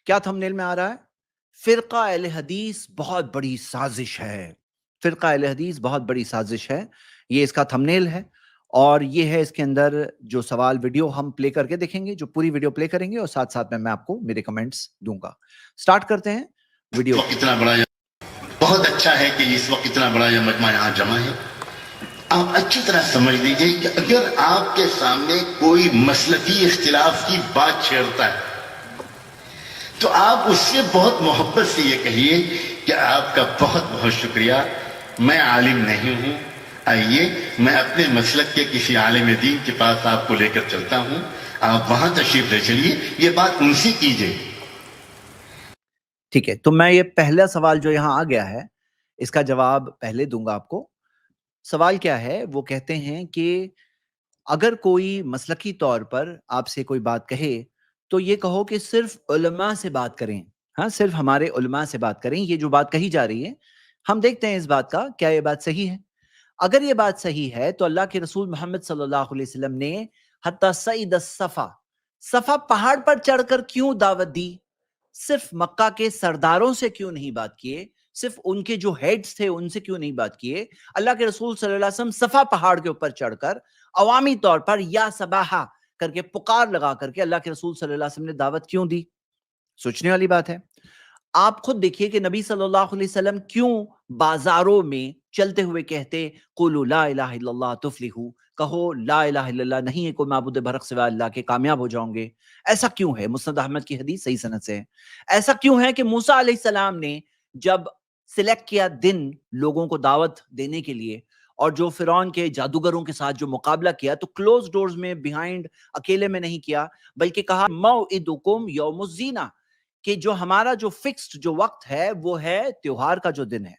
کیا تھمبنیل میں آ رہا ہے؟ فرقہ اہل حدیث بہت بڑی سازش ہے. فرقہ اہل حدیث بہت بڑی سازش ہے. یہ اس کا تھمبنیل ہے اور یہ ہے اس کے اندر جو سوال ویڈیو ہم پلے کر کے دیکھیں گے, جو پوری ویڈیو پلے کریں گے اور ساتھ ساتھ میں آپ کو میرے کمنٹس دوں گا. سٹارٹ کرتے ہیں ویڈیو. کتنا بڑا بہت اچھا ہے کہ اس وقت اتنا بڑا یہ مجمع یہاں جمع ہے. آپ اچھی طرح سمجھ لیجئے کہ اگر آپ کے سامنے کوئی مسلکی اختلاف کی بات چھیڑتا ہے تو آپ اس سے بہت محبت سے یہ کہیے کہ آپ کا بہت بہت شکریہ, میں عالم نہیں ہوں, آئیے میں اپنے مسلک کے کسی عالم دین کے پاس آپ کو لے کر چلتا ہوں, آپ وہاں تشریف لے چلیے, یہ بات ان سے کیجئے. ٹھیک ہے, تو میں یہ پہلا سوال جو یہاں آ گیا ہے اس کا جواب پہلے دوں گا آپ کو. سوال کیا ہے؟ وہ کہتے ہیں کہ اگر کوئی مسلکی طور پر آپ سے کوئی بات کہے تو یہ کہو کہ صرف علماء سے بات کریں. ہاں, صرف ہمارے علماء سے بات کریں. یہ جو بات کہی جا رہی ہے ہم دیکھتے ہیں اس بات کا کیا یہ بات صحیح ہے. اگر یہ بات صحیح ہے تو اللہ کے رسول محمد صلی اللہ علیہ وسلم نے حتی صعید الصفا, صفا پہاڑ پر چڑھ کر کیوں دعوت دی؟ صرف مکہ کے سرداروں سے کیوں نہیں بات کیے؟ صرف ان کے جو ہیڈز تھے ان سے کیوں نہیں بات کیے؟ اللہ کے رسول صلی اللہ علیہ وسلم صفا پہاڑ کے اوپر چڑھ کر عوامی طور پر یا صباحا کر کے پکار لگا کر کے اللہ کے رسول صلی اللہ علیہ وسلم نے دعوت کیوں دی؟ سوچنے والی بات ہے. آپ خود دیکھیے کہ نبی صلی اللہ علیہ وسلم کیوں بازاروں میں چلتے ہوئے کہتے قولوا لا الہ الا اللہ تفلحوا, کہو لا الہ الا اللہ, نہیں ہے کوئی معبود برحق سوا اللہ کے, کامیاب ہو جاؤں گے. ایسا کیوں ہے؟ مسند احمد کی حدیث صحیح سند سے ہے. ایسا کیوں ہے کہ موسیٰ علیہ السلام نے جب سلیکٹ کیا دن لوگوں کو دعوت دینے کے لیے اور جو فرعون کے جادوگروں کے ساتھ جو مقابلہ کیا تو کلوز ڈورز میں, بیہائنڈ, اکیلے میں نہیں کیا, بلکہ کہا موعدکم یوم الزینہ, کہ جو ہمارا جو فکسڈ جو وقت ہے وہ ہے تیوہار کا جو دن ہے.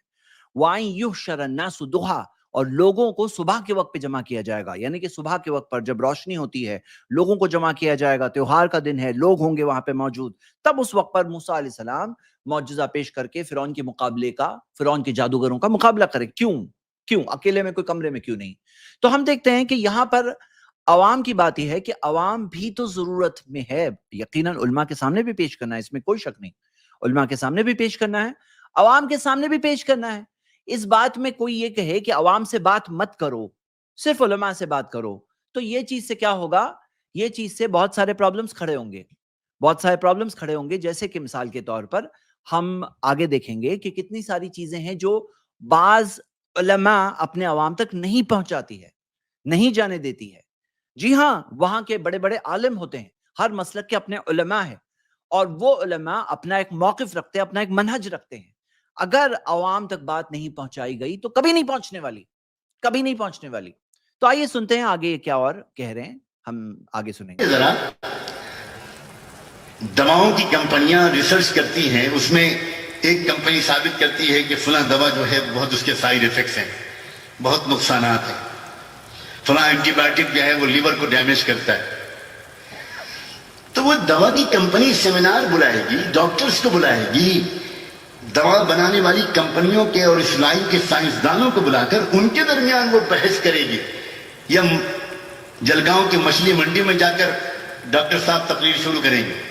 وَأَن يُحْشَرَ النَّاسُ ضُحًى, اور لوگوں کو صبح کے وقت پہ جمع کیا جائے گا, یعنی کہ صبح کے وقت پر جب روشنی ہوتی ہے لوگوں کو جمع کیا جائے گا, تیوہار کا دن ہے, لوگ ہوں گے وہاں پہ موجود. تب اس وقت پر موسیٰ علیہ السلام معجزہ پیش کر کے فرعون کے مقابلے کا, فرعون کے جادوگروں کا مقابلہ کرے. کیوں اکیلے میں, کوئی کمرے میں کیوں نہیں؟ تو ہم دیکھتے ہیں کہ یہاں پر عوام کی بات یہ ہے کہ عوام بھی تو ضرورت میں ہے. یقیناً علماء کے سامنے بھی پیش کرنا ہے, اس میں کوئی شک نہیں, علماء کے سامنے بھی پیش کرنا ہے, عوام کے سامنے بھی پیش کرنا ہے. اس بات میں کوئی یہ کہے کہ عوام سے بات مت کرو, صرف علماء سے بات کرو, تو یہ چیز سے کیا ہوگا؟ یہ چیز سے بہت سارے پرابلمز کھڑے ہوں گے, بہت سارے پرابلمز کھڑے ہوں گے. جیسے کہ مثال کے طور پر ہم آگے دیکھیں گے کہ کتنی ساری چیزیں ہیں جو بعض علماء اپنے عوام تک نہیں پہنچاتی ہے, نہیں جانے دیتی ہے. جی ہاں, وہاں کے بڑے بڑے عالم ہوتے ہیں, ہر مسلک کے اپنے علماء ہیں, اور وہ علماء اپنا ایک موقف رکھتے ہیں, اپنا ایک منہج رکھتے ہیں. اگر عوام تک بات نہیں پہنچائی گئی تو کبھی نہیں پہنچنے والی, کبھی نہیں پہنچنے والی. تو آئیے سنتے ہیں آگے کیا اور کہہ رہے ہیں, ہم آگے سنیں گے. ذرا دواؤں کی کمپنیاں ریسرچ کرتی ہیں, اس میں ایک کمپنی ثابت کرتی ہے کہ فلاں دوا جو ہے بہت اس کے سائیڈ ایفیکٹس ہیں, بہت نقصانات ہیں. فلاں اینٹی بایوٹک جو ہے وہ لیور کو ڈیمیج کرتا ہے. تو وہ دوا کی کمپنی سیمینار بلائے گی, ڈاکٹرز کو بلائے گی, دوا بنانے والی کمپنیوں کے اور اس لائن کے سائنسدانوں کو بلا کر ان کے درمیان وہ بحث کرے گی, یا جلگاؤں کی مچھلی منڈی میں جا کر ڈاکٹر صاحب تقریر شروع کریں گے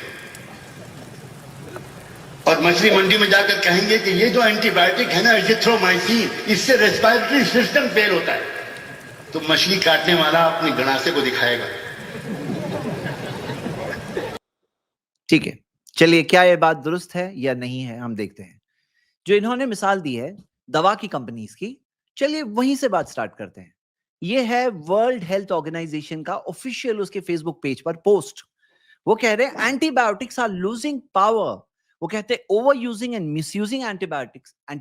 اور مچھلی منڈی میں جا کر کہیں گے کہ یہ جو اینٹی بایوٹک ہے نا ایزیتھرومائسین, اس سے ریسپائرٹری سسٹم فیل ہوتا ہے. تو مچھلی کاٹنے والا اپنے گناسے کو دکھائے گا. ٹھیک ہے, چلیے کیا یہ بات درست ہے یا نہیں ہے ہم دیکھتے ہیں. جو انہوں نے مثال دی ہے دوا کی کمپنیز کی, چلیے وہیں سے بات سٹارٹ کرتے ہیں. یہ ہے ورلڈ ہیلتھ آرگنائزیشن کا آفیشیل اس کے فیس بک پیج پر پوسٹ. وہ کہہ رہے ہیں antibiotics are losing power. وہ کہتے ہیں overusing and misusing anti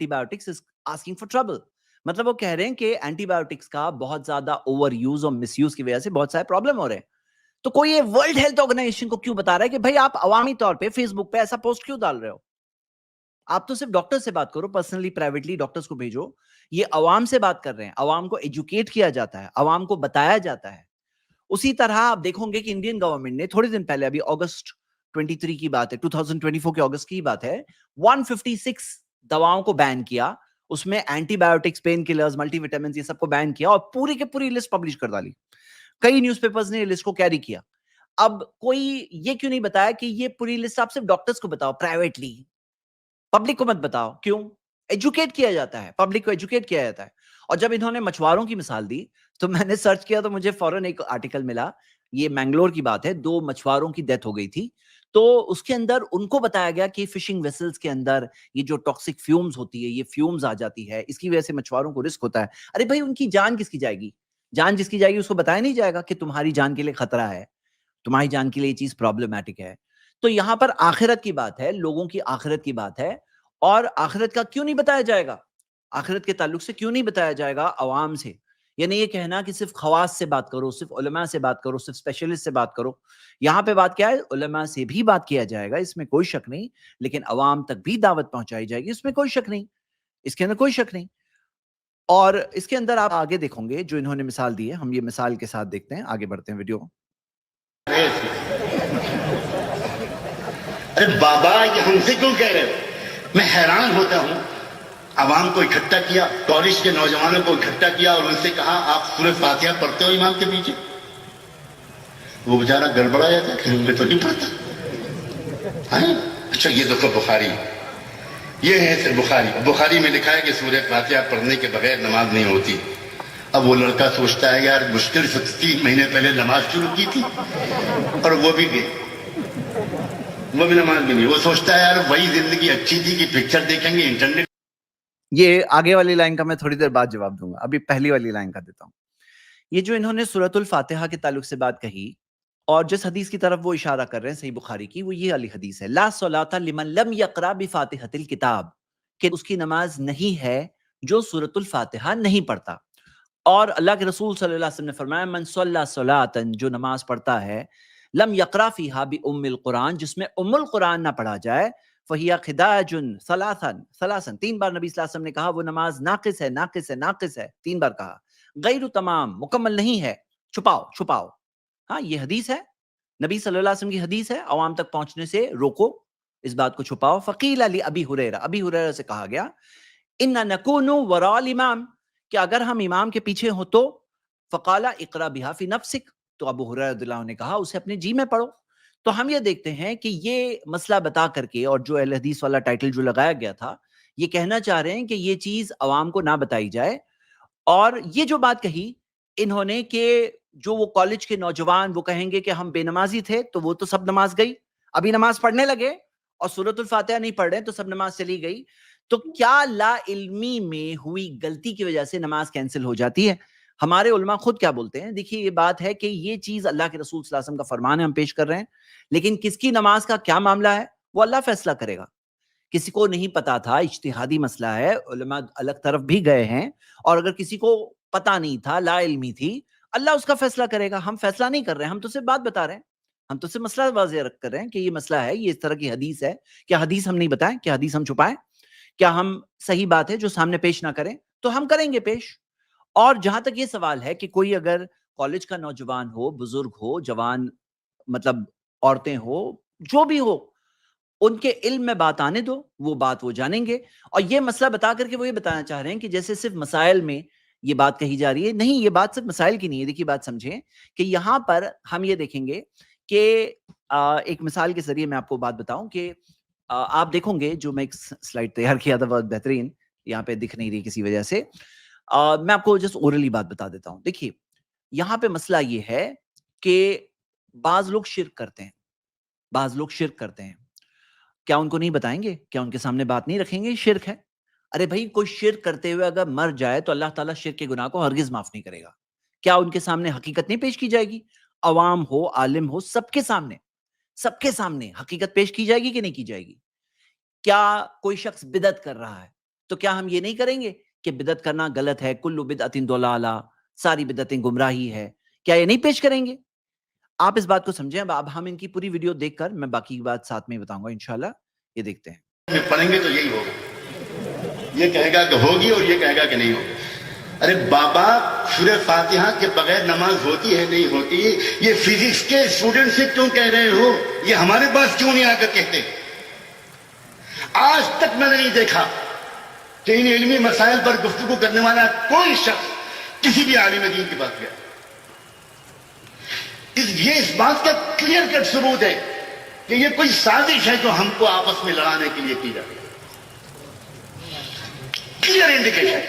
biotics is asking for trouble. مطلب وہ کہہ رہے ہیں کہ اینٹی بایوٹکس کا بہت زیادہ اوور یوز اور مس یوز کی وجہ سے بہت سارے پرابلم ہو رہے ہیں. تو کوئی یہ ورلڈ ہیلتھ آرگنائزیشن کو کیوں بتا رہا ہے کہ بھائی آپ عوامی طور پہ فیس بک پہ ایسا پوسٹ کیوں ڈال رہے ہو؟ آپ تو صرف ڈاکٹر سے بات کرو, پرسنلی پرائیویٹلی ڈاکٹرز کو بھیجو. یہ عوام سے بات کر رہے ہیں, عوام کو ایجوکیٹ کیا جاتا ہے, عوام کو بتایا جاتا ہے. اسی طرح آپ دیکھو گے کہ انڈین گورنمنٹ نے تھوڑے دن پہلے, ابھی اگست 23 کی بات ہے, 2024 کے اگست کی بات ہے, 156 دواؤں کو بین کیا. اس میں antibiotics, painkillers, multivitamins, یہ سب کو بین کیا اور پوری کی پوری لسٹ پبلش کر ڈالی. کئی نیوز پیپرز نے یہ لسٹ کو کیری کیا. اب کوئی یہ کیوں نہیں بتایا کہ یہ پوری لسٹ آپ صرف ڈاکٹرز کو بتاؤ پرائیویٹلی, پبلک کو مت بتاؤ. کیوں؟ ایجوکیٹ کیا جاتا ہے, پبلک کو ایجوکیٹ کیا جاتا ہے. اور جب انہوں نے مچھواروں کی مثال دی تو میں نے سرچ کیا تو مجھے فوراً ایک آرٹیکل ملا, یہ مینگلور کی بات ہے, 2 مچھواروں کی ڈیتھ ہو گئی تھی. تو اس کے اندر ان کو بتایا گیا کہ فشنگ ویسلز کے اندر یہ جو ٹاکسک فیومز ہوتی ہے, یہ فیومز آ جاتی ہے, اس کی وجہ سے مچھواروں کو رسک ہوتا ہے. ارے بھائی ان کی جان کس کی جائے گی؟ جان جس کی جائے گی اس کو بتایا نہیں جائے گا کہ تمہاری جان کے لیے خطرہ ہے, تمہاری جان کے لیے یہ چیز پرابلمٹک ہے. تو یہاں پر آخرت کی بات ہے, لوگوں کی آخرت کی بات ہے. اور آخرت کا کیوں نہیں بتایا جائے گا؟ آخرت کے تعلق سے کیوں نہیں بتایا جائے گا عوام سے؟ یعنی یہ کہنا کہ صرف خواص سے بات کرو, صرف علماء سے بات کرو, صرف اسپیشلسٹ سے بات کرو. یہاں پہ بات کیا ہے؟ علماء سے بھی بات کیا جائے گا, اس میں کوئی شک نہیں, لیکن عوام تک بھی دعوت پہنچائی جائے گی, اس میں کوئی شک نہیں, اس کے اندر کوئی شک نہیں. اور اس کے اندر آپ آگے دیکھیں گے جو انہوں نے مثال دی ہے, ہم یہ مثال کے ساتھ دیکھتے ہیں, آگے بڑھتے ہیں ویڈیو. ارے بابا یہ ہم سے کیوں کہہ رہے ہو؟ میں حیران ہوتا ہوں. عوام کو اکٹھا کیا, کالج کے نوجوانوں کو اکٹھا کیا اور ان سے کہا آپ سورہ فاتحہ پڑھتے ہو امام کے پیچھے؟ وہ بیچارہ گڑبڑا جاتا ہے کہ میں تو نہیں پڑھتا. اچھا یہ دیکھو بخاری, یہ ہے سر بخاری میں لکھا ہے کہ سورہ فاتحہ پڑھنے کے بغیر نماز نہیں ہوتی. اب وہ لڑکا سوچتا ہے یار مشکل سے 3 مہینے پہلے نماز شروع کی تھی اور وہ بھی نماز بھی نہیں. وہ سوچتا ہے یار وہی زندگی اچھی تھی کہ پکچر دیکھیں گے انٹرنیٹ. یہ آگے والی لائن کا میں تھوڑی دیر بعد جواب دوں گا, ابھی پہلی والی لائن کا دیتا ہوں. یہ جو انہوں نے سورۃ الفاتحہ کے تعلق سے بات کہی اور جس حدیث کی طرف وہ اشارہ کر رہے ہیں صحیح بخاری کی, وہ یہ والی حدیث ہے, لا صلاۃ لمن لم یقرأ بفاتحۃ الکتاب, کہ اس کی نماز نہیں ہے جو سورۃ الفاتحہ نہیں پڑھتا. اور اللہ کے رسول صلی اللہ علیہ وسلم نے فرمایا من صلی صلاۃ, جو نماز پڑھتا ہے, لم یقرأ فیہا بأم القرآن, جس میں ام القرآن نہ پڑھا جائے, فہی خداج ثلاثا, 3 بار نبی صلی اللہ علیہ وسلم نے کہا وہ نماز ناقص ہے, ناقص ہے, ناقص ہے, 3 بار کہا, غیر تمام, مکمل نہیں ہے, چھپاؤ. ہاں یہ حدیث ہے, نبی صلی اللہ علیہ وسلم کی حدیث ہے, عوام تک پہنچنے سے روکو, اس بات کو چھپاؤ. فقیل علی ابی ہریرہ سے کہا گیا ان نکون وراء الامام, کہ اگر ہم امام کے پیچھے ہوں تو, فقال اقرا بها فی نفسک, تو ابو ہریرہ رضی اللہ عنہ نے کہا اسے اپنے جی میں پڑھو. تو ہم یہ دیکھتے ہیں کہ یہ مسئلہ بتا کر کے, اور جو اہل حدیث والا ٹائٹل جو لگایا گیا تھا, یہ کہنا چاہ رہے ہیں کہ یہ چیز عوام کو نہ بتائی جائے. اور یہ جو بات کہی انہوں نے کہ جو وہ کالج کے نوجوان وہ کہیں گے کہ ہم بے نمازی تھے, تو وہ تو سب نماز گئی, ابھی نماز پڑھنے لگے اور سورۃ الفاتحہ نہیں پڑھ رہے تو سب نماز چلی گئی. تو کیا لا علمی میں ہوئی غلطی کی وجہ سے نماز کینسل ہو جاتی ہے؟ ہمارے علماء خود کیا بولتے ہیں, دیکھیے یہ بات ہے کہ یہ چیز اللہ کے رسول صلی اللہ علیہ وسلم کا فرمان ہے, ہم پیش کر رہے ہیں, لیکن کس کی نماز کا کیا معاملہ ہے وہ اللہ فیصلہ کرے گا. کسی کو نہیں پتا تھا, اجتہادی مسئلہ ہے, علماء الگ طرف بھی گئے ہیں, اور اگر کسی کو پتا نہیں تھا, لا علمی تھی, اللہ اس کا فیصلہ کرے گا. ہم فیصلہ نہیں کر رہے ہیں, ہم تو صرف بات بتا رہے ہیں, ہم تو صرف مسئلہ واضح رکھ کر رہے ہیں کہ یہ مسئلہ ہے, یہ اس طرح کی حدیث ہے. کیا حدیث ہم نہیں بتائیں, کیا حدیث ہم چھپائیں, کیا ہم صحیح بات ہے جو سامنے پیش نہ کریں؟ تو ہم کریں گے پیش. اور جہاں تک یہ سوال ہے کہ کوئی اگر کالج کا نوجوان ہو, بزرگ ہو, جوان مطلب عورتیں ہو, جو بھی ہو, ان کے علم میں بات آنے دو, وہ بات وہ جانیں گے. اور یہ مسئلہ بتا کر کے وہ یہ بتانا چاہ رہے ہیں کہ جیسے صرف مسائل میں یہ بات کہی جا رہی ہے, نہیں, یہ بات صرف مسائل کی نہیں ہے. دیکھیے بات سمجھیں کہ یہاں پر ہم یہ دیکھیں گے کہ ایک مثال کے ذریعے میں آپ کو بات بتاؤں کہ آپ دیکھیں گے جو میں ایک سلائڈ تیار کیا تھا بہت بہترین, یہاں پہ دکھ نہیں رہی کسی وجہ سے, میں آپ کو جسٹ اورلی بات بتا دیتا ہوں. دیکھیے یہاں پہ مسئلہ یہ ہے کہ بعض لوگ شرک کرتے ہیں, کیا ان کو نہیں بتائیں گے, کیا ان کے سامنے بات نہیں رکھیں گے؟ شرک ہے. ارے بھائی کوئی شرک کرتے ہوئے اگر مر جائے تو اللہ تعالیٰ شرک کے گناہ کو ہرگز معاف نہیں کرے گا. کیا ان کے سامنے حقیقت نہیں پیش کی جائے گی؟ عوام ہو, عالم ہو, سب کے سامنے حقیقت پیش کی جائے گی کہ نہیں کی جائے گی؟ کیا کوئی شخص بدعت کر رہا ہے تو کیا ہم یہ نہیں کریں گے کہ بدعت کرنا غلط ہے, کل بدعت ضلالہ, ساری بدعتیں گمراہی ہے, کیا یہ نہیں پیش کریں گے؟ آپ اس بات کو سمجھیں. اب ہم ان کی پوری ویڈیو دیکھ کر میں باقی کی بات ساتھ میں بتاؤں گا انشاءاللہ. یہ دیکھتے ہیں. پڑھیں گے تو یہی ہوگا, یہ کہے گا کہ ہوگی اور یہ کہے گا کہ نہیں ہوگی. ارے بابا سورہ فاتحہ کے بغیر نماز ہوتی ہے نہیں ہوتی, یہ فزکس کے اسٹوڈنٹ سے کیوں کہہ رہے ہو؟ یہ ہمارے پاس کیوں نہیں آ کر کہتے؟ آج تک میں نے نہیں دیکھا کہ ان علمی مسائل پر گفتگو کرنے والا کوئی شخص کسی بھی عالم دین کے پاس گیا. یہ اس بات کا کلیئر کٹ ثبوت ہے کہ یہ کوئی سازش ہے جو ہم کو آپس میں لڑانے کے لیے کی جاتی ہے. Clear indication.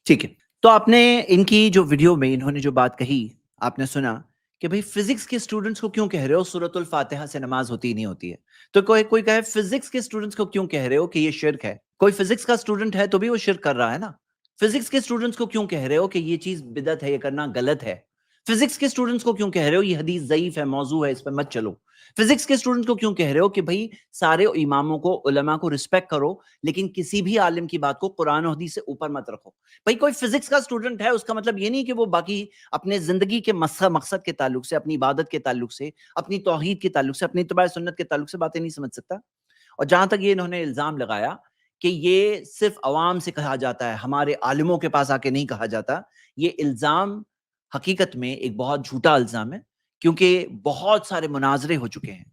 ٹھیک ہے. تو آپ نے ان کی جو ویڈیو میں انہوں نے جو بات کہی آپ نے سنا کہ بھئی فزکس کے اسٹوڈنٹس کو کیوں کہہ رہے ہو سورۃ الفاتحہ سے نماز ہوتی ہی نہیں ہوتی ہے. تو کوئی کہے فزکس کے اسٹوڈنٹس کو کیوں کہہ رہے ہو کہ یہ شرک ہے. کوئی فزکس کا اسٹوڈنٹ ہے تو بھی وہ شرک کر رہا ہے نا. فزکس کے اسٹوڈنٹس کو کیوں کہہ رہے ہو کہ یہ چیز بدعت ہے, یہ کرنا غلط ہے. فزکس کے اسٹوڈنٹس کو کیوں کہہ رہے ہو یہ حدیث ضعیف ہے, موضوع ہے, اس پہ مت چلو. فزکس کے اسٹوڈنٹ کو کیوں کہہ رہے ہو کہ بھئی سارے اماموں کو, علماء کو رسپیکٹ کرو, لیکن کسی بھی عالم کی بات کو قرآن و حدیث سے اوپر مت رکھو. بھئی کوئی فزکس کا اسٹوڈنٹ ہے, اس کا مطلب یہ نہیں کہ وہ باقی اپنے زندگی کے مقصد کے تعلق سے, اپنی عبادت کے تعلق سے, اپنی توحید کے تعلق سے, اپنی اتباع سنت کے تعلق سے باتیں نہیں سمجھ سکتا. اور جہاں تک یہ انہوں نے الزام لگایا کہ یہ صرف عوام سے کہا جاتا ہے, ہمارے عالموں کے پاس آ کے نہیں کہا جاتا, یہ الزام حقیقت میں ایک بہت جھوٹا الزام ہے. کیونکہ بہت سارے مناظرے ہو چکے ہیں,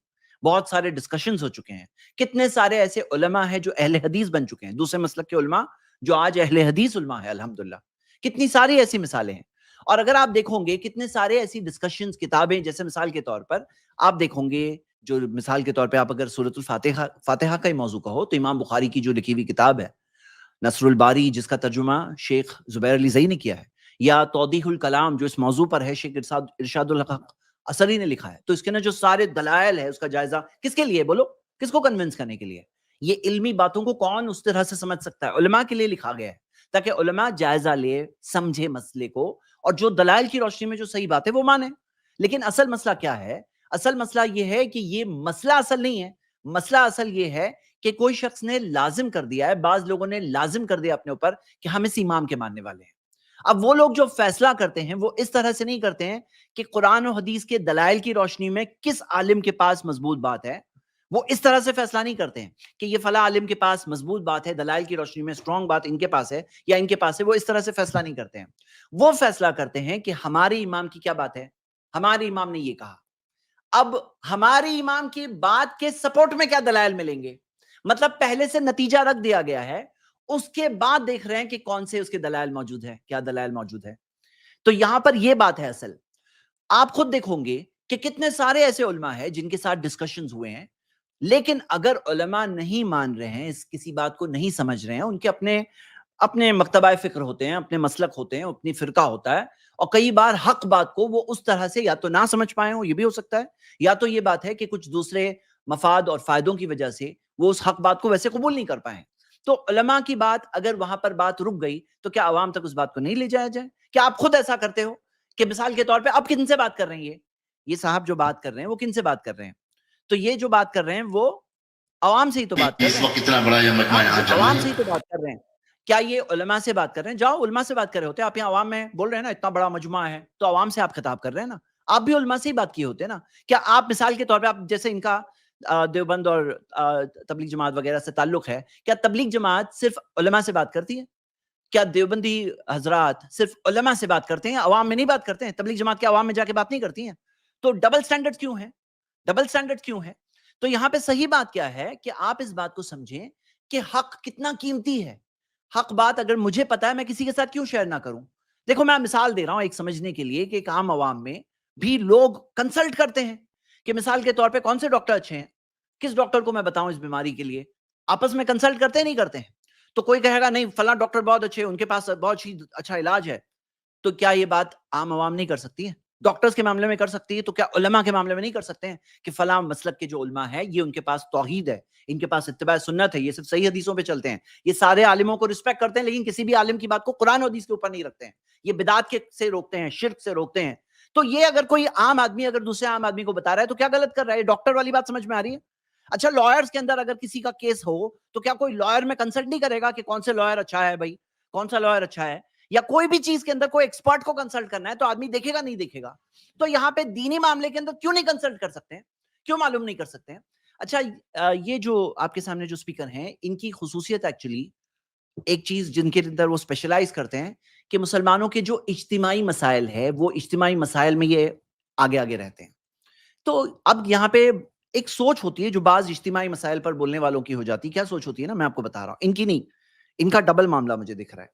بہت سارے ڈسکشنز ہو چکے ہیں, کتنے سارے ایسے علماء ہیں جو اہل حدیث بن چکے ہیں, دوسرے مسلک کے علماء جو آج اہل حدیث علماء ہے الحمدللہ. کتنی ساری ایسی مثالیں ہیں. اور اگر آپ دیکھو گے کتنے سارے ایسی ڈسکشنز, کتابیں, جیسے مثال کے طور پر آپ دیکھو گے, جو مثال کے طور پہ آپ اگر سورۃ الفاتحہ کا ہی موضوع کہو تو امام بخاری کی جو لکھی ہوئی کتاب ہے نصر الباری, جس کا ترجمہ شیخ زبیر علی زئی نے کیا ہے, یا توضیح الکلام جو اس موضوع پر ہے, شیخ ارشاد الحق اثری نے لکھا ہے, تو اس کے جو سارے دلائل ہے اس کا جائزہ کس کے لیے بولو, کس کو کنونس کرنے کے لیے. یہ علمی باتوں کو کون اس طرح سے سمجھ سکتا ہے؟ علماء کے لیے لکھا گیا ہے تاکہ علماء جائزہ لے, سمجھے مسئلے کو, اور جو دلائل کی روشنی میں جو صحیح بات ہے وہ مانے. لیکن اصل مسئلہ کیا ہے؟ اصل مسئلہ یہ ہے کہ یہ مسئلہ اصل نہیں ہے. مسئلہ اصل یہ ہے کہ کوئی شخص نے لازم کر دیا ہے, بعض لوگوں نے لازم کر دیا اپنے اوپر کہ ہم اس امام کے ماننے والے ہیں. اب وہ لوگ جو فیصلہ کرتے ہیں وہ اس طرح سے نہیں کرتے ہیں کہ قرآن و حدیث کے دلائل کی روشنی میں کس عالم کے پاس مضبوط بات ہے, وہ اس طرح سے فیصلہ نہیں کرتے ہیں کہ یہ فلاں عالم کے پاس مضبوط بات ہے, دلائل کی روشنی میں اسٹرانگ بات ان کے پاس ہے یا ان کے پاس ہے. وہ اس طرح سے فیصلہ نہیں کرتے ہیں. وہ فیصلہ کرتے ہیں کہ ہمارے امام کی کیا بات ہے, ہمارے امام نے یہ کہا. اب ہمارے امام کی بات کے سپورٹ میں کیا دلائل ملیں گے, مطلب پہلے سے نتیجہ رکھ دیا گیا ہے, اس کے بعد دیکھ رہے ہیں کہ کون سے اس کے دلائل موجود ہے, کیا دلائل موجود ہے. تو یہاں پر یہ بات ہے اصل. آپ خود دیکھو گے کہ کتنے سارے ایسے علماء ہیں جن کے ساتھ ڈسکشنز ہوئے ہیں, لیکن اگر علماء نہیں مان رہے ہیں, اس کسی بات کو نہیں سمجھ رہے ہیں, ان کے اپنے مکتبہ فکر ہوتے ہیں, اپنے مسلک ہوتے ہیں, اپنی فرقہ ہوتا ہے, اور کئی بار حق بات کو وہ اس طرح سے یا تو نہ سمجھ پائے ہوں, یہ بھی ہو سکتا ہے, یا تو یہ بات ہے کہ کچھ دوسرے مفاد اور فائدوں کی وجہ سے وہ اس حق بات کو ویسے قبول نہیں کر پائے. تو علماء کی بات اگر وہاں پر بات رک گئی تو کیا عوام تک اس بات کو نہیں لے جایا جائے؟ کیا آپ خود ایسا کرتے ہو کہ مثال کے طور پہ آپ کن سے بات کر رہے ہیں, یہ صاحب جو بات کر رہے ہیں وہ کن سے بات کر رہے ہیں؟ تو یہ جو بات کر رہے ہیں وہ عوام سے ہی تو بات کر رہے ہیں. اس وقت اتنا بڑا یہ مجمع یہاں جمع عوام ہے. سے ہی تو بات کر رہے ہیں. کیا یہ علماء سے بات کر رہے ہیں؟ جاؤ علماء سے بات کر رہے ہوتے ہیں. آپ یہاں عوام میں بول رہے ہیں نا اتنا بڑا مجمع ہے, تو عوام سے آپ خطاب کر رہے ہیں نا, آپ بھی علماء سے ہی بات کیے ہوتے ہیں نا. کیا آپ مثال کے طور پہ, آپ جیسے ان کا دیوبند اور تبلیغ جماعت وغیرہ سے تعلق ہے, کیا تبلیغ جماعت صرف علماء سے بات کرتی ہے؟ کیا دیوبندی حضرات صرف علماء سے بات کرتے ہیں, عوام میں نہیں بات کرتے ہیں؟ تبلیغ جماعت کے عوام میں جا کے بات نہیں کرتی ہیں؟ تو ڈبل سٹینڈرڈ کیوں ہے, ڈبل سٹینڈرڈ کیوں ہے؟ تو یہاں پہ صحیح بات کیا ہے کہ آپ اس بات کو سمجھیں کہ حق کتنا قیمتی ہے. حق بات اگر مجھے پتا ہے, میں کسی کے ساتھ کیوں شیئر نہ کروں؟ دیکھو میں مثال دے رہا ہوں ایک سمجھنے کے لیے کہ ایک عام عوام میں بھی لوگ کنسلٹ کرتے ہیں کہ مثال کے طور پہ کون سے ڈاکٹر اچھے ہیں, کس ڈاکٹر کو میں بتاؤں اس بیماری کے لیے. آپس میں کنسلٹ کرتے ہیں نہیں کرتے ہیں؟ تو کوئی کہے گا نہیں فلاں ڈاکٹر بہت اچھے, ان کے پاس بہت ہی اچھا علاج ہے. تو کیا یہ بات عام عوام نہیں کر سکتی ہے؟ ڈاکٹرز کے معاملے میں کر سکتی ہے, تو کیا علماء کے معاملے میں نہیں کر سکتے ہیں کہ فلاں مسلک کے جو علماء ہیں یہ ان کے پاس توحید ہے, ان کے پاس اتباع سنت ہے, یہ صرف صحیح حدیثوں پہ چلتے ہیں, یہ سارے عالموں کو رسپیکٹ کرتے ہیں, لیکن کسی بھی عالم کی بات کو قرآن و حدیث کے اوپر نہیں رکھتے ہیں, یہ بدعت سے روکتے ہیں, شرک سے روکتے ہیں. تو یہ اگر کوئی عام آدمی اگر دوسرے عام آدمی کو بتا رہا ہے تو کیا غلط کر رہا ہے؟ ڈاکٹر والی بات سمجھ میں آ رہی ہے؟ اچھا لائرز کے اندر اگر کسی کا کیس ہو تو کیا کوئی لائر میں کنسلٹ نہیں کرے گا کہ کون سے لائر اچھا ہے بھائی, کون سا لائر اچھا ہے؟ یا کوئی بھی چیز کے اندر کوئی ایکسپرٹ کو کنسلٹ کرنا ہے تو آدمی دیکھے گا نہیں دیکھے گا؟ تو یہاں پہ دینی معاملے کے اندر کیوں نہیں کنسلٹ کر سکتے ہیں, کیوں معلوم نہیں کر سکتے ہیں؟ اچھا یہ جو آپ کے سامنے جو اسپیکر ہیں ان کی خصوصیت ایکچولی ایک چیز جن کے اندر وہ اسپیشلائز کرتے ہیں کہ مسلمانوں کے جو اجتماعی مسائل ہے وہ اجتماعی مسائل میں یہ آگے آگے رہتے ہیں. تو اب یہاں پہ ایک سوچ ہوتی ہے جو بعض اجتماعی مسائل پر بولنے والوں کی ہو جاتی ہے. کیا سوچ ہوتی ہے نا, میں آپ کو بتا رہا ہوں, ان کی نہیں, ان کا ڈبل معاملہ مجھے دکھ رہا ہے.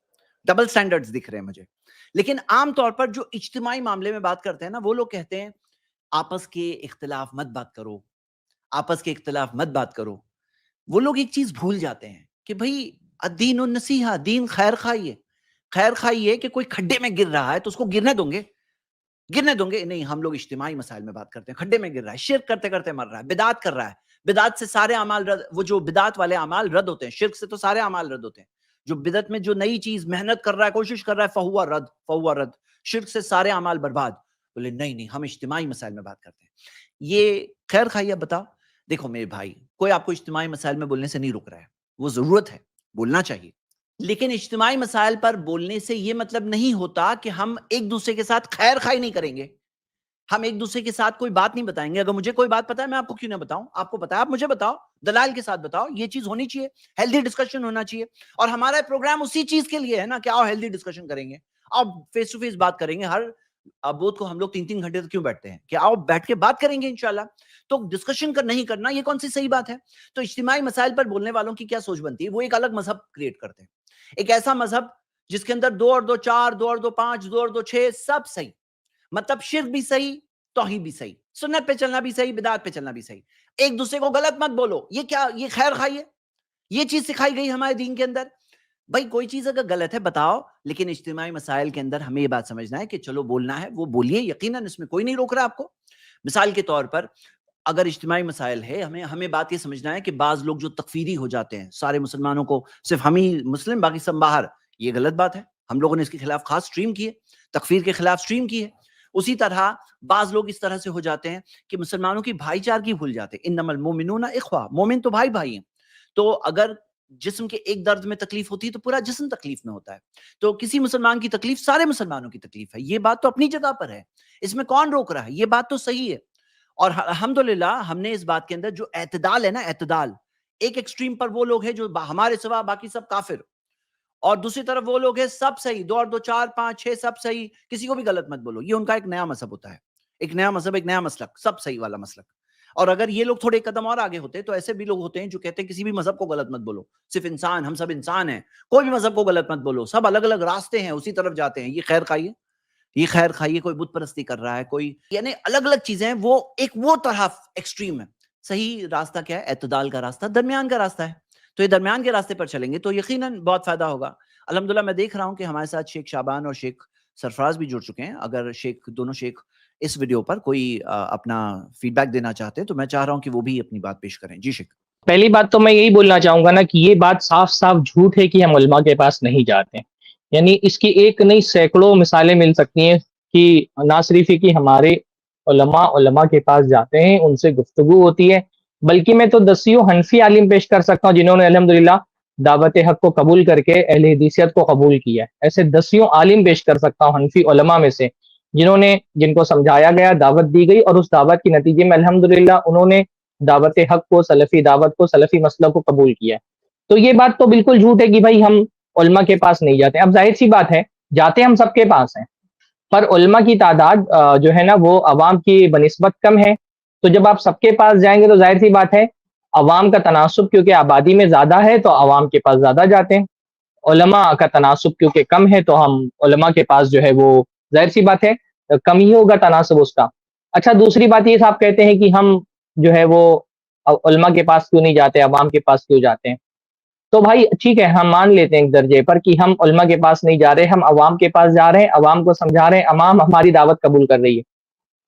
ڈبل سٹینڈرڈز دکھ رہے ہیں مجھے. لیکن عام طور پر جو اجتماعی معاملے میں بات کرتے ہیں نا, وہ لوگ کہتے ہیں آپس کے اختلاف مت بات کرو, آپس کے اختلاف مت بات کرو. وہ لوگ ایک چیز بھول جاتے ہیں کہ بھائی الدین النصیحہ, دین خیر خواہی ہے. خیر خواہی ہے کہ کوئی کھڈے میں گر رہا ہے تو اس کو گرنے دوں گے, گرنے دوں گے نہیں. ہم لوگ اجتماعی مسائل میں بات کرتے ہیں, کھڈے میں گر رہا ہے, شرک کرتے کرتے مر رہا ہے, بدعت کر رہا ہے, بدعت سے سارے اعمال رد, وہ جو بدعت والے اعمال رد ہوتے ہیں, شرک سے تو سارے اعمال رد ہوتے ہیں. جو بدعت میں جو نئی چیز محنت کر رہا ہے, کوشش کر رہا ہے, فہوا رد, فہوا رد. شرک سے سارے اعمال برباد. بولے نہیں نہیں, ہم اجتماعی مسائل میں بات کرتے ہیں. یہ خیر خواہی. اب بتاؤ, دیکھو میرے بھائی, کوئی آپ کو اجتماعی مسائل میں بولنے سے نہیں رک رہا ہے, وہ ضرورت ہے, بولنا چاہیے. لیکن اجتماعی مسائل پر بولنے سے یہ مطلب نہیں ہوتا کہ ہم ایک دوسرے کے ساتھ خیر خواہی نہیں کریں گے, ہم ایک دوسرے کے ساتھ کوئی بات نہیں بتائیں گے. اگر مجھے کوئی بات پتا ہے, میں آپ کو کیوں نہ بتاؤں؟ آپ کو پتا ہے, آپ مجھے بتاؤ, دلائل کے ساتھ بتاؤ. یہ چیز ہونی چاہیے, ہیلدی ڈسکشن ہونا چاہیے. اور ہمارا پروگرام اسی چیز کے لیے ہے نا کہ آؤ ہیلدی ڈسکشن کریں گے, آؤ فیس ٹو فیس بات کریں گے. ہر بدھ کو ہم لوگ 3 گھنٹے تک کیوں بیٹھتے ہیں کہ آؤ بیٹھ کے بات کریں گے انشاءاللہ. تو ڈسکشن نہیں کرنا, یہ کون سی صحیح بات ہے؟ تو اجتماعی مسائل پر بولنے والوں کی کیا سوچ بنتی ہے؟ وہ ایک الگ مذہب کریٹ کرتے ہیں, ایک ایسا مذہب جس کے اندر 2 اور 2 4, 2 اور 2 5, 2 اور 2 6 سب صحیح. مطلب شرک بھی صحیح, توحید بھی صحیح, سنت پہ چلنا بھی صحیح, بدعت پہ چلنا بھی صحیح. ایک دوسرے کو غلط مت بولو. یہ کیا, یہ خیر خواہی ہے؟ یہ چیز سکھائی گئی ہمارے دین کے اندر. بھائی کوئی چیز اگر غلط ہے بتاؤ, لیکن اجتماعی مسائل کے اندر ہمیں یہ بات سمجھنا ہے کہ چلو بولنا ہے وہ بولیے, یقیناً اس میں کوئی نہیں روک رہا آپ کو. مثال کے طور پر اگر اجتماعی مسائل ہے, ہمیں بات یہ سمجھنا ہے کہ بعض لوگ جو تکفیری ہو جاتے ہیں, سارے مسلمانوں کو صرف ہم ہی مسلم باقی سب باہر, یہ غلط بات ہے. ہم لوگوں نے اس کے خلاف خاص سٹریم کی ہے, تکفیر کے خلاف سٹریم کی ہے. اسی طرح بعض لوگ اس طرح سے ہو جاتے ہیں کہ مسلمانوں کی بھائی چارگی بھول جاتے ہیں. انما المؤمنون اخوہ, مومن تو بھائی بھائی ہیں. تو اگر جسم کے ایک درد میں تکلیف ہوتی ہے تو پورا جسم تکلیف میں ہوتا ہے. تو کسی مسلمان کی تکلیف سارے مسلمانوں کی تکلیف ہے. یہ بات تو اپنی جگہ پر ہے, اس میں کون روک رہا ہے؟ یہ بات تو صحیح ہے. اور الحمدللہ ہم نے اس بات کے اندر جو اعتدال ہے نا, اعتدال, ایک ایکسٹریم پر وہ لوگ ہیں جو ہمارے سوا باقی سب کافر, اور دوسری طرف وہ لوگ ہیں سب صحیح, 2 اور 2 4 5 6 سب صحیح, کسی کو بھی غلط مت بولو. یہ ان کا ایک نیا مذہب ہوتا ہے, ایک نیا مذہب, ایک نیا مسلک, سب صحیح والا مسلک. اور اگر یہ لوگ تھوڑے قدم اور آگے ہوتے تو ایسے بھی لوگ ہوتے ہیں جو کہتے ہیں کسی بھی مذہب کو غلط مت بولو, صرف انسان, ہم سب انسان ہیں, کوئی بھی مذہب کو غلط مت بولو, سب الگ الگ راستے ہیں, اسی طرف جاتے ہیں. یہ خیر خواہی ہے؟ یہ خیر خواہی ہے؟ کوئی بت پرستی کر رہا ہے, کوئی, یعنی الگ الگ چیزیں ہیں. وہ ایک وہ طرف ایکسٹریم ہے. صحیح راستہ کیا ہے؟ اعتدال کا راستہ, درمیان کا راستہ ہے. تو یہ درمیان کے راستے پر چلیں گے تو یقیناً بہت فائدہ ہوگا. الحمدللہ میں دیکھ رہا ہوں کہ ہمارے ساتھ شیخ شعبان اور شیخ سرفراز بھی جڑ چکے ہیں. اگر دونوں شیخ اس ویڈیو پر کوئی اپنا فیڈ بیک دینا چاہتے ہیں تو میں چاہ رہا ہوں کہ وہ بھی اپنی بات پیش کریں. جی شیخ. پہلی بات تو میں یہی بولنا چاہوں گا نا کہ یہ بات صاف صاف جھوٹ ہے کہ ہم علماء کے پاس نہیں جاتے. یعنی اس کی ایک نہیں سینکڑوں مثالیں مل سکتی ہیں کہ نہ صرف ہی کہ ہمارے علماء کے پاس جاتے ہیں, ان سے گفتگو ہوتی ہے, بلکہ میں تو دسیوں حنفی عالم پیش کر سکتا ہوں جنہوں نے الحمدللہ دعوت حق کو قبول کر کے اہل حدیثیت کو قبول کیا ہے. ایسے دسیوں عالم پیش کر سکتا ہوں حنفی علماء میں سے جن کو سمجھایا گیا, دعوت دی گئی, اور اس دعوت کے نتیجے میں الحمدللہ انہوں نے دعوت حق کو, سلفی دعوت کو, سلفی مسلک کو قبول کیا ہے. تو یہ بات تو بالکل جھوٹ ہے کہ بھائی ہم علماء کے پاس نہیں جاتے. اب ظاہر سی بات ہے, جاتے ہم سب کے پاس ہیں, پر علماء کی تعداد جو ہے نا وہ عوام کی بنسبت کم ہے. تو جب آپ سب کے پاس جائیں گے تو ظاہر سی بات ہے عوام کا تناسب کیونکہ آبادی میں زیادہ ہے تو عوام کے پاس زیادہ جاتے ہیں. علماء کا تناسب کیونکہ کم ہے تو ہم علماء کے پاس جو ہے وہ ظاہر سی بات ہے کم ہی ہوگا تناسب اس کا. اچھا, دوسری بات یہ صاحب کہتے ہیں کہ ہم جو ہے وہ علماء کے پاس کیوں نہیں جاتے, عوام کے پاس کیوں جاتے ہیں. تو بھائی ٹھیک ہے, ہم مان لیتے ہیں ایک درجے پر کہ ہم علماء کے پاس نہیں جا رہے, ہم عوام کے پاس جا رہے ہیں, عوام کو سمجھا رہے ہیں, عوام ہماری دعوت قبول کر رہی ہے.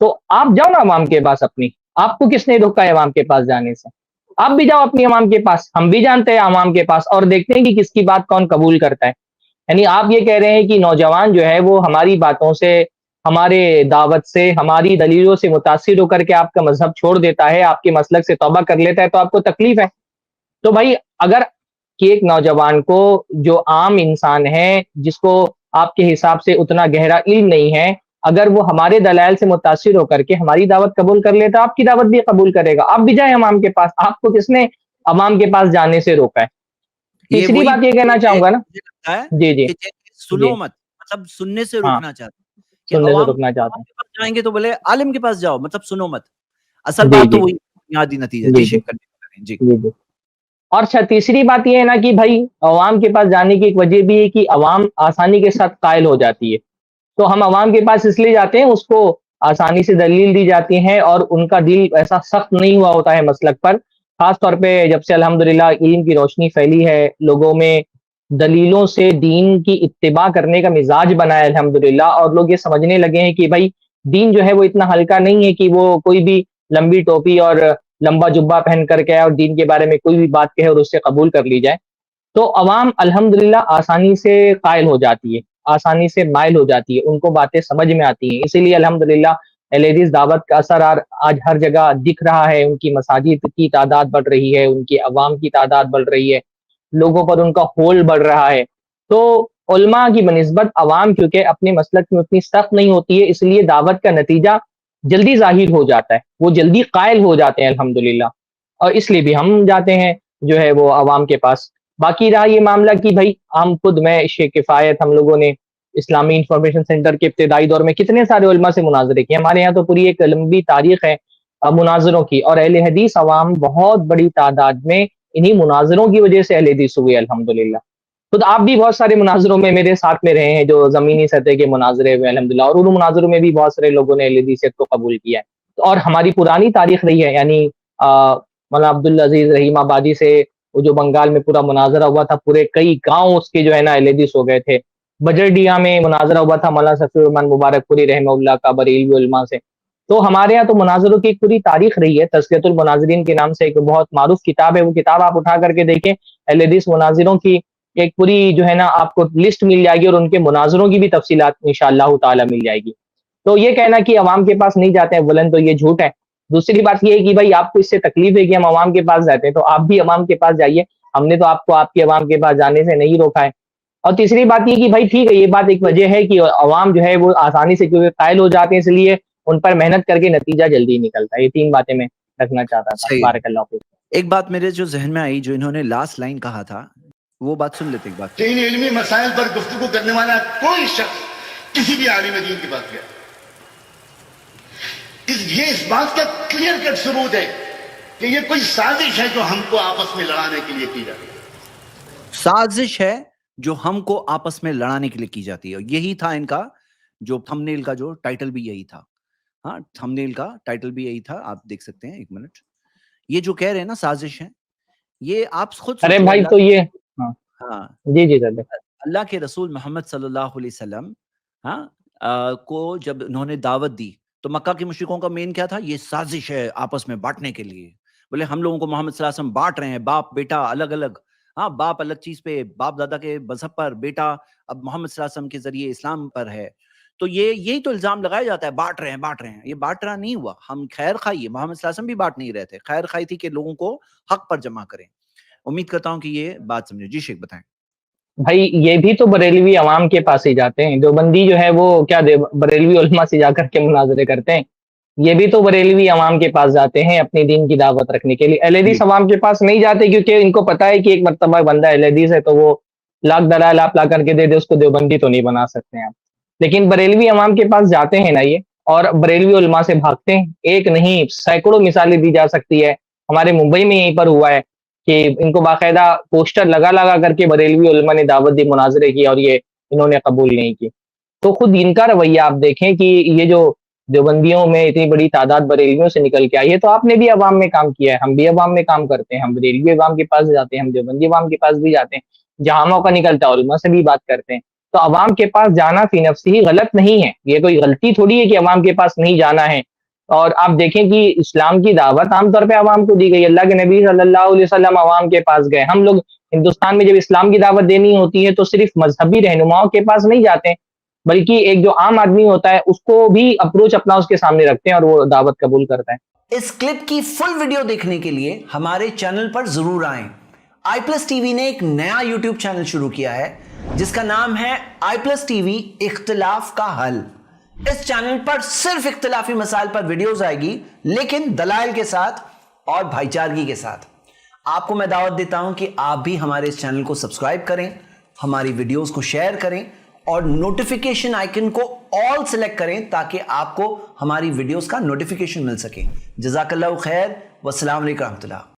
تو آپ جاؤ نا عوام کے پاس اپنی, آپ کو کس نے روکا ہے عوام کے پاس جانے سے؟ آپ بھی جاؤ اپنی عوام کے پاس, ہم بھی جانتے ہیں عوام کے پاس, اور دیکھتے ہیں کہ کس کی بات کون قبول کرتا ہے. یعنی آپ یہ کہہ رہے ہیں کہ نوجوان جو ہے وہ ہماری باتوں سے, ہمارے دعوت سے, ہماری دلیلوں سے متاثر ہو کر کے آپ کا مذہب چھوڑ دیتا ہے, آپ کے مسلک سے توبہ کر لیتا ہے, تو آپ کو تکلیف ہے. تو بھائی اگر کہ ایک نوجوان کو جو عام انسان ہے, جس کو آپ کے حساب سے اتنا گہرا علم نہیں ہے, اگر وہ ہمارے دلائل سے متاثر ہو کر کے ہماری دعوت قبول کر لیتا, آپ کی دعوت بھی قبول کرے گا. آپ بھی جائیں عوام کے پاس, آپ کو کس نے عوام کے پاس جانے سے روکا ہے؟ یہ تیسری وہی بات یہ کہنا ہے, چاہوں گا نا. مجھے لگتا ہے جی جی کہ جیسے جی, سنو مت, مطلب سننے سے ہاں, روکنا چاہتے ہیں کہ سننے سے عوام روکنا چاہتا کے پاس جائیں گے تو بولے عالم کے پاس جاؤ, مطلب سنو مت. اصل ہوں. جی بات تو جی وہی بنیادی نتیجہ. جی جی جی شیخ, کنٹینیو کریں. جی. جی جی. اور اچھا تیسری بات یہ ہے نا کہ بھائی عوام کے پاس جانے کی ایک وجہ بھی ہے کہ عوام آسانی کے ساتھ قائل ہو جاتی ہے. تو ہم عوام کے پاس اس لیے جاتے ہیں، اس کو آسانی سے دلیل دی جاتی ہے اور ان کا دل ایسا سخت نہیں ہوا ہوتا ہے مسلک پر. خاص طور پہ جب سے الحمدللہ علم کی روشنی پھیلی ہے، لوگوں میں دلیلوں سے دین کی اتباع کرنے کا مزاج بنا ہے الحمدللہ، اور لوگ یہ سمجھنے لگے ہیں کہ بھائی دین جو ہے وہ اتنا ہلکا نہیں ہے کہ وہ کوئی بھی لمبی ٹوپی اور لمبا جبہ پہن کر کے اور دین کے بارے میں کوئی بھی بات کہے اور اس سے قبول کر لی جائے. تو عوام الحمدللہ آسانی سے قائل ہو جاتی ہے، آسانی سے مائل ہو جاتی ہے، ان کو باتیں سمجھ میں آتی ہیں. اسی لیے الحمدللہ اہل حدیث دعوت کا اثر آج ہر جگہ دکھ رہا ہے. ان کی مساجد کی تعداد بڑھ رہی ہے، ان کی عوام کی تعداد بڑھ رہی ہے، لوگوں پر ان کا ہول بڑھ رہا ہے. تو علماء کی بنسبت عوام کیونکہ اپنے مسلک میں اتنی سخت نہیں ہوتی ہے، اس لیے دعوت کا نتیجہ جلدی ظاہر ہو جاتا ہے، وہ جلدی قائل ہو جاتے ہیں الحمدللہ. اور اس لیے بھی ہم جاتے ہیں جو ہے وہ عوام کے پاس. باقی رہا یہ معاملہ کہ بھائی ہم خود میں شیخ کفایت ہم لوگوں نے اسلامی انفارمیشن سینٹر کے ابتدائی دور میں کتنے سارے علماء سے مناظرے کیے. ہمارے یہاں تو پوری ایک لمبی تاریخ ہے مناظروں کی، اور اہل حدیث عوام بہت بڑی تعداد میں انہی مناظروں کی وجہ سے اہل حدیث ہوئے الحمدللہ. خود آپ بھی بہت سارے مناظروں میں میرے ساتھ میں رہے ہیں، جو زمینی سطح کے مناظرے ہوئے الحمدللہ، اور ان مناظروں میں بھی بہت سارے لوگوں نے اہل حدیثیت کو قبول کیا ہے. اور ہماری پرانی تاریخ رہی ہے، یعنی مولانا عبدالعزیز رحیم آبادی سے وہ جو بنگال میں پورا مناظرہ ہوا تھا، پورے کئی گاؤں اس کے جو ہے نا اہل حدیث ہو گئے تھے. بجرڈیا میں مناظرہ ہوا تھا مولانا صفی الرحمن مبارک پوری رحمہ اللہ کا بریلوی علماء سے. تو ہمارے یہاں تو مناظروں کی ایک پوری تاریخ رہی ہے. تزکیۃ المناظرین کے نام سے ایک بہت معروف کتاب ہے، وہ کتاب آپ اٹھا کر کے دیکھیں، اہل حدیث مناظروں کی ایک پوری جو ہے نا آپ کو لسٹ مل جائے گی، اور ان کے مناظروں کی بھی تفصیلات انشاءاللہ تعالی مل جائے گی. تو یہ کہنا کہ عوام کے پاس نہیں جاتے ہیں بلند، تو یہ جھوٹ ہے. دوسری بات یہ ہے کہ بھائی آپ کو اس سے تکلیف ہے کہ ہم عوام کے پاس جاتے ہیں، تو آپ بھی عوام کے پاس جائیے. ہم نے تو آپ کو آپ کے عوام کے پاس جانے سے نہیں روکا ہے. اور تیسری بات یہ کہ بھائی ٹھیک ہے، یہ بات ایک وجہ ہے کہ عوام جو ہے وہ آسانی سے کیونکہ قائل ہو جاتے ہیں، اس لیے ان پر محنت کر کے نتیجہ جلدی نکلتا ہے. یہ تین باتیں میں رکھنا چاہتا تھا. صحیح. بارک اللہ فیک. ایک بات میرے جو ذہن میں آئی، جو انہوں نے لاسٹ لائن کہا تھا، وہ بات سن لیتے ایک بات. کہ ان علمی مسائل پر گفتگو کرنے والا کوئی شخص کسی بھی عالم دین کے پاس گیا، یہ اس بات کا کلیئر کٹ ثبوت ہے کہ یہ کوئی سازش ہے جو ہم کو آپس میں لڑانے کے لیے کی جاتی ہے. سازش ہے جو ہم کو آپس میں لڑانے کے لیے کی جاتی ہے. یہی تھا ان کا جو تھمبنیل کا جو ٹائٹل بھی یہی تھا. ہاں، تھمبنیل کا ٹائٹل بھی یہی تھا. آپ دیکھ سکتے ہیں، ایک منٹ. یہ جو کہہ رہے ہیں نا سازش ہے، یہ آپ خود ارے سوچیے. بھائی تو یہ ہاں، جی جی سر. اللہ کے رسول محمد صلی اللہ علیہ وسلم کو جب انہوں نے دعوت دی تو مکہ کے مشرکوں کا مین کیا تھا؟ یہ سازش ہے آپس میں بانٹنے کے لیے. بولے ہم لوگوں کو محمد صلی اللہ علیہ وسلم بانٹ رہے ہیں، باپ بیٹا الگ الگ. ہاں، باپ الگ چیز پہ، باپ دادا کے مذہب پر، بیٹا اب محمد صلی اللہ علیہ وسلم کے ذریعے اسلام پر ہے. تو یہی تو الزام لگایا جاتا ہے، بانٹ رہے ہیں. یہ بانٹ رہا نہیں ہوا. ہم خیر خواہی، محمد صلی اللہ علیہ وسلم بھی بانٹ نہیں رہے تھے. خیر خواہی تھی کہ لوگوں کو حق پر جمع کریں. امید کرتا ہوں کہ یہ بات سمجھے. جی شیخ بتائیں. بھائی یہ بھی تو بریلوی عوام کے پاس ہی جاتے ہیں. دیوبندی جو ہے وہ کیا بریلوی علماء سے جا کر کے مناظرے کرتے ہیں؟ یہ بھی تو بریلوی عوام کے پاس جاتے ہیں اپنی دین کی دعوت رکھنے کے لیے. اہل حدیث عوام کے پاس نہیں جاتے کیونکہ ان کو پتا ہے کہ ایک مرتبہ بندہ اہل حدیث ہے تو وہ لاکھ دلائل آپ لا کر کے دے دے، اس کو دیوبندی تو نہیں بنا سکتے ہیں آپ. لیکن بریلوی عوام کے پاس جاتے ہیں نا یہ، اور بریلوی علماء سے بھاگتے ہیں. ایک نہیں سینکڑوں مثالیں دی جا سکتی ہے. ہمارے ممبئی میں یہیں پر ہوا ہے کہ ان کو باقاعدہ پوسٹر لگا کر کے بریلوی علماء نے دعوت دی، مناظرے کی، اور یہ انہوں نے قبول نہیں کی. تو خود ان کا رویہ آپ دیکھیں کہ یہ جو دیوبندیوں میں اتنی بڑی تعداد بریلویوں سے نکل کے آئی ہے، تو آپ نے بھی عوام میں کام کیا ہے، ہم بھی عوام میں کام کرتے ہیں. ہم بریلوی عوام کے پاس جاتے ہیں، ہم دیوبندی عوام کے پاس بھی جاتے ہیں، جہاں موقع نکلتا ہے علماء سے بھی بات کرتے ہیں. تو عوام کے پاس جانا فی نفسی ہی غلط نہیں ہے. یہ کوئی غلطی تھوڑی ہے کہ عوام کے پاس نہیں جانا ہے. اور آپ دیکھیں کہ اسلام کی دعوت عام طور پہ عوام کو دی گئی. اللہ کے نبی صلی اللہ علیہ وسلم عوام کے پاس گئے. ہم لوگ ہندوستان میں جب اسلام کی دعوت دینی ہوتی ہے تو صرف مذہبی رہنماؤں کے پاس نہیں جاتے، بلکہ ایک جو عام آدمی ہوتا ہے اس کو بھی اپروچ اپنا اس کے سامنے رکھتے ہیں اور وہ دعوت قبول کرتا ہے. اس کلپ کی فل ویڈیو دیکھنے کے لیے ہمارے چینل پر ضرور آئیں. آئی پلس ٹی وی نے ایک نیا یوٹیوب چینل شروع کیا ہے جس کا نام ہے آئی پلس ٹی وی اختلاف کا حل. اس چینل پر صرف اختلافی مسائل پر ویڈیوز آئے گی، لیکن دلائل کے ساتھ اور بھائی چارگی کے ساتھ. آپ کو میں دعوت دیتا ہوں کہ آپ بھی ہمارے اس چینل کو سبسکرائب کریں، ہماری ویڈیوز کو شیئر کریں اور نوٹیفیکیشن آئیکن کو آل سلیکٹ کریں تاکہ آپ کو ہماری ویڈیوز کا نوٹیفیکیشن مل سکے. جزاک اللہ خیر، والسلام علیکم ورحمۃ اللہ.